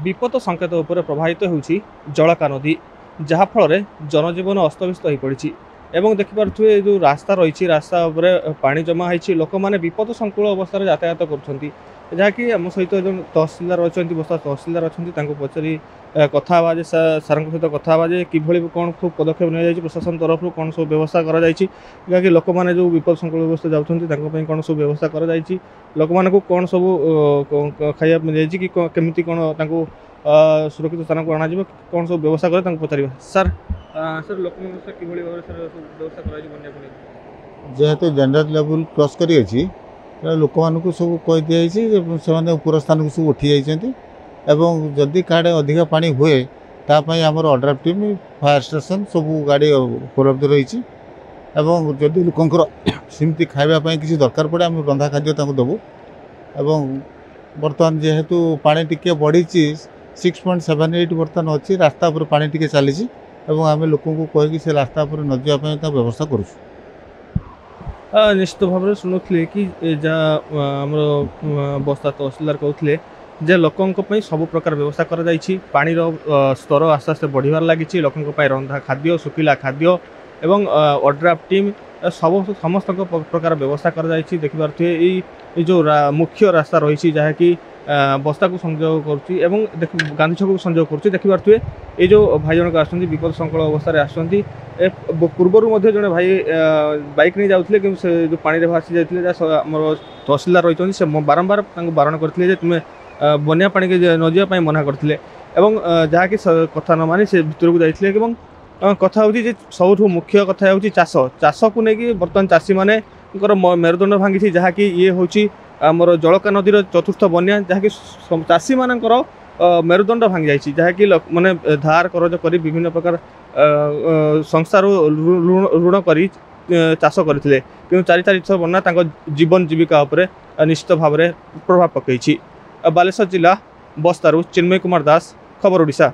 विपद संकेत उपर प्रभावित होउछि जलका नदी जहाँफल जनजीवन अस्तव्यस्त हो पड़ी एवं देखिपे जो रास्ता रही रास्ता पानी जमा होती लोक मैंने विपद संकुल अवस्था यातायात कर जहाँकि आम सहित जो तहसिलदार अच्छा बस्ता तहसिलदार अच्छा पचारि कथा सार सहित कथा कि कौन सब पदक्षेप नि प्रशासन तरफ कौन सब व्यवस्था करा लोक मैंने जो विपद संकुल अवस्था जाऊँगी कौन सब व्यवस्था करा लोक मानक कौन सब खाया मिल जाए कि केमी कौन सुरक्षित स्थान को अणाଯିବ कौन सब व्यवस्था करे पचार सर सर लोक कि व्यवस्था कर जेहेतु जनरल लेवल क्रॉस करी लोक मानक सब कह दिखाई से उपर स्थान को सब उठी जाती जदि काड़े अधिक पानी हुए तापाई आमर अड्राफ टीम फायर स्टेशन सब गाड़ी उपलब्ध रही जदि लोकंर सेमती खावाई किसी दरकार पड़े आम रंधा खाद्य देवु बर्तमान जेहेतु पानी टिके बढ़ी 6.78 बर्तमान अच्छी रास्ता पर पानी टिके चली आम लोक कहीकि से रास्ता पर न जावाई व्यवस्था करूँ निश्चित भाव में शुणुले कि आमर बस्ता तहसिलदार कहते जे लोकों सब प्रकार व्यवस्था कर पानी स्तर आस्ते आस्ते बढ़िबार लगी लोकों रंधा खाद्य सुखिला खाद्य एवं अड्राफ टीम सब समस्त प्रकार व्यवस्था कर देखिए जो मुख्य रास्ता रही जहाँकि बस्ता को संयोग कर गांधी छक को संयोग कर देखिए ये जो भाई जनक आस विपद संकुल अवस्था आसुँच पूर्वर जड़े भाई बाइक नहीं जाते कि जो पानी भासी जाते आम तहसिलदार रही से बारंबार बारण करते तुम्हें बनिया पानी के न जावाई मना करते जहाँकि कथा न मानी से भितर को जाते कथा हूँ सबुठ मुख्य कथा हूँ चाष चाष को लेकिन बर्तमान चाषी मैंने मेरुदंड भांगी जहाँकि ये हूँ आमर जलका नदीर चतुर्थ बन्या जहाँकि चाषी मानकर मेरुदंड भांगी जाइए जहाँकि मैंने धार करज कर विभिन्न प्रकार संस्थार ऋण कर चाष करते कि चारि थर बन्या जीवन जीविका निश्चित भाव में प्रभाव पकई बालेश्वर जिला बस्तारू चिन्मय कुमार दास खबर ओडिशा।